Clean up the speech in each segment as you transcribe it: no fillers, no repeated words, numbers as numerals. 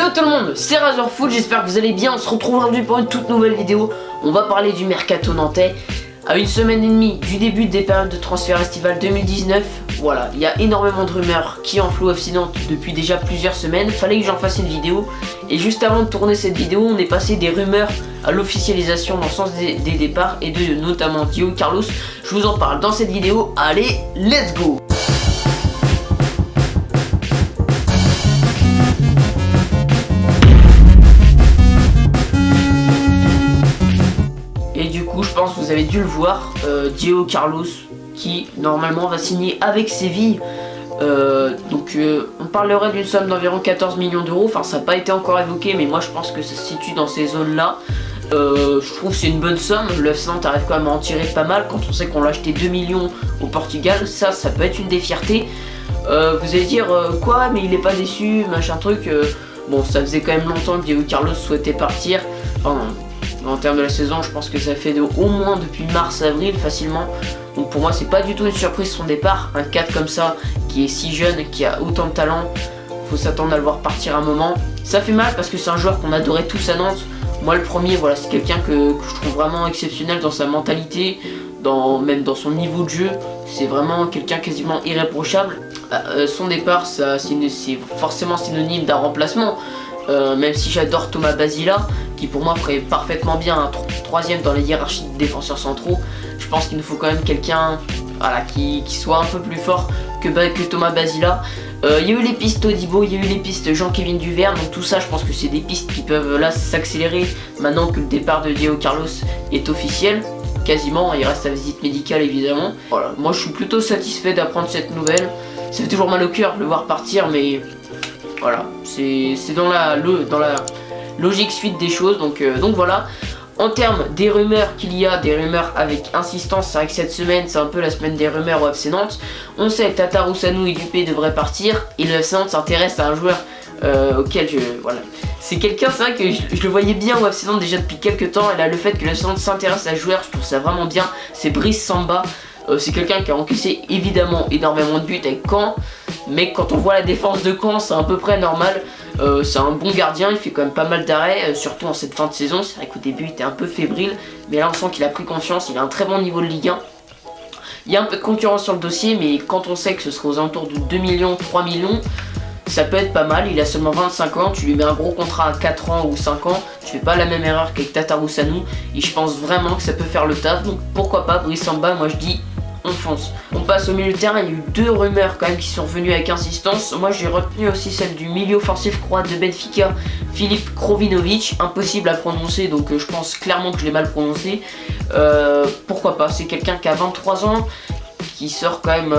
Yo tout le monde, c'est Razorfoot, j'espère que vous allez bien. On se retrouve aujourd'hui pour une toute nouvelle vidéo. On va parler du mercato nantais. À une semaine et demie du début des périodes de transfert estival 2019, voilà, il y a énormément de rumeurs qui enflouent FC Nantes depuis déjà plusieurs semaines. Fallait que j'en fasse une vidéo. Et juste avant de tourner cette vidéo, on est passé des rumeurs à l'officialisation dans le sens des départs et de notamment Diego Carlos. Je vous en parle dans cette vidéo. Allez, let's go! Et du coup, je pense que vous avez dû le voir, Diego Carlos qui normalement va signer avec Séville. On parlerait d'une somme d'environ 14 millions d'euros. Enfin, ça n'a pas été encore évoqué, mais moi je pense que ça se situe dans ces zones-là. Je trouve que c'est une bonne somme. Le FC Nantes arrive quand même à en tirer pas mal quand on sait qu'on l'a acheté 2 millions au Portugal. Ça peut être une des fiertés. Vous allez dire quoi, mais il est pas déçu, machin truc. Bon, ça faisait quand même longtemps que Diego Carlos souhaitait partir. Enfin, en termes de la saison, je pense que ça fait au moins depuis mars-avril facilement. Donc pour moi, c'est pas du tout une surprise son départ. Un 4 comme ça, qui est si jeune, qui a autant de talent, faut s'attendre à le voir partir un moment. Ça fait mal parce que c'est un joueur qu'on adorait tous à Nantes. Moi, le premier, voilà, c'est quelqu'un que je trouve vraiment exceptionnel dans sa mentalité, même dans son niveau de jeu. C'est vraiment quelqu'un quasiment irréprochable. Son départ, c'est forcément synonyme d'un remplacement. Même si j'adore Thomas Basila, qui pour moi ferait parfaitement bien un troisième dans la hiérarchie de défenseurs centraux, je pense qu'il nous faut quand même quelqu'un qui soit un peu plus fort que Thomas Basila. Il y a eu les pistes Todibo, il y a eu les pistes Jean-Kévin Duverne, donc tout ça je pense que c'est des pistes qui peuvent là s'accélérer maintenant que le départ de Diego Carlos est officiel. Quasiment, il reste la visite médicale évidemment. Voilà, moi je suis plutôt satisfait d'apprendre cette nouvelle. Ça fait toujours mal au cœur de le voir partir, mais voilà, c'est dans la logique suite des choses, donc voilà. En termes des rumeurs qu'il y a, des rumeurs avec insistance, c'est vrai que cette semaine, c'est un peu la semaine des rumeurs au FC Nantes. On sait que Tata Roussanou et Dupé devraient partir, et le FC Nantes s'intéresse à un joueur auquel voilà. C'est quelqu'un, c'est vrai que je le voyais bien au FC Nantes déjà depuis quelques temps, et là le fait que le FC Nantes s'intéresse à un joueur, je trouve ça vraiment bien, c'est Brice Samba. C'est quelqu'un qui a encaissé évidemment énormément de buts avec Caen, mais quand on voit la défense de Caen, c'est à peu près normal. C'est un bon gardien, il fait quand même pas mal d'arrêts, surtout en cette fin de saison. C'est vrai qu'au début il était un peu fébrile, mais là on sent qu'il a pris confiance, il a un très bon niveau de Ligue 1. Il y a un peu de concurrence sur le dossier, mais quand on sait que ce serait aux alentours de 2 millions, 3 millions, ça peut être pas mal. Il a seulement 25 ans, tu lui mets un gros contrat à 4 ans ou 5 ans, tu fais pas la même erreur qu'avec Tata Roussanou, et je pense vraiment que ça peut faire le taf, donc pourquoi pas Brice Samba, moi je dis on fonce. On passe au milieu de terrain, il y a eu deux rumeurs quand même qui sont revenues avec insistance. Moi j'ai retenu aussi celle du milieu offensif croate de Benfica, Filip Krovinovic, impossible à prononcer, donc je pense clairement que je l'ai mal prononcé. Pourquoi pas, c'est quelqu'un qui a 23 ans, qui sort quand même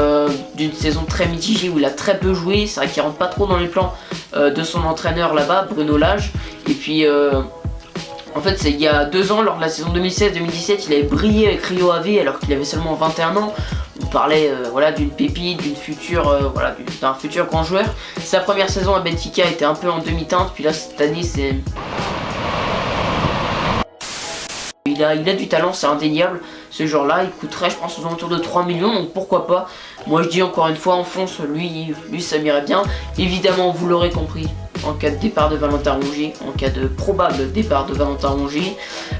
d'une saison très mitigée où il a très peu joué. C'est vrai qu'il rentre pas trop dans les plans de son entraîneur là-bas, Bruno Lage. Et puis en fait, il y a 2 ans, lors de la saison 2016-2017, il avait brillé avec Rio Ave alors qu'il avait seulement 21 ans. On parlait voilà, d'une pépite, d'un futur grand joueur. Sa première saison à Benfica était un peu en demi-teinte, puis là cette année c'est... Il a du talent, c'est indéniable. Ce genre-là, il coûterait, je pense, aux alentours de 3 millions, donc pourquoi pas. Moi, je dis encore une fois, on fonce, lui ça m'irait bien. Évidemment, vous l'aurez compris, en cas de départ de Valentin Rongier, en cas de probable départ de Valentin Rongier.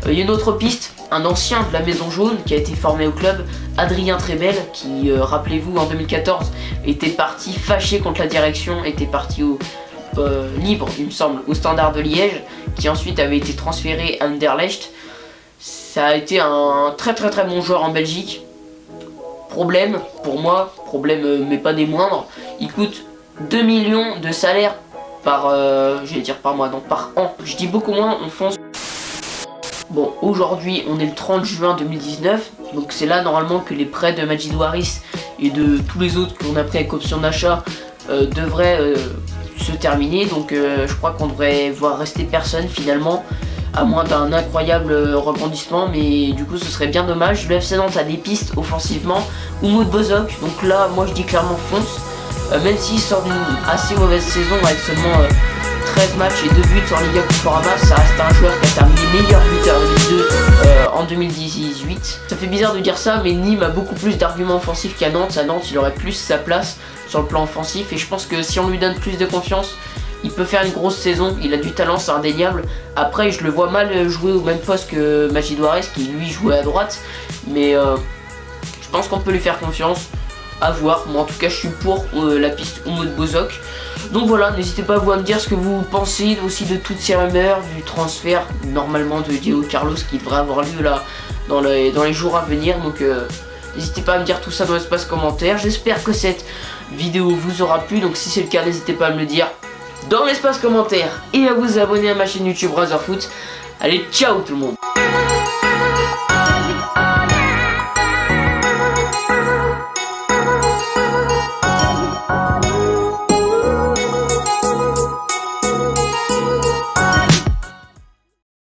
Il y a une autre piste, un ancien de la Maison Jaune qui a été formé au club, Adrien Trebel, qui, rappelez-vous, en 2014, était parti fâché contre la direction, était parti libre, il me semble, au Standard de Liège, qui ensuite avait été transféré à Anderlecht. Ça a été un très bon joueur en Belgique. Problème, pour moi, mais pas des moindres, il coûte 2 millions de salaire par an. Je dis beaucoup moins, on fonce. Bon, aujourd'hui, on est le 30 juin 2019, donc c'est là normalement que les prêts de Majid Waris et de tous les autres qu'on a pris avec option d'achat devraient se terminer. Donc je crois qu'on devrait voir rester personne finalement, à moins d'un incroyable rebondissement, mais du coup ce serait bien dommage. Le FC Nantes a des pistes offensivement, Umut Bozok, donc là moi je dis clairement fonce, même s'il sort d'une assez mauvaise saison avec seulement 13 matchs et 2 buts en Liga Conforama, ça reste un joueur qui a terminé meilleur buteur de Ligue 2 en 2018. Ça fait bizarre de dire ça, mais Nîmes a beaucoup plus d'arguments offensifs qu'à Nantes. À Nantes il aurait plus sa place sur le plan offensif, et je pense que si on lui donne plus de confiance, il peut faire une grosse saison, il a du talent, c'est indéniable. Après je le vois mal jouer au même poste que Magidouarez qui lui jouait à droite, mais je pense qu'on peut lui faire confiance. À voir, moi en tout cas je suis pour la piste Umut Bozok. Donc voilà, n'hésitez pas vous à me dire ce que vous pensez aussi de toutes ces rumeurs, du transfert normalement de Diego Carlos qui devrait avoir lieu là dans les jours à venir. Donc n'hésitez pas à me dire tout ça dans l'espace commentaire. J'espère que cette vidéo vous aura plu, donc si c'est le cas n'hésitez pas à me le dire dans l'espace commentaire et à vous abonner à ma chaîne YouTube Razorfoot. Allez, ciao tout le monde.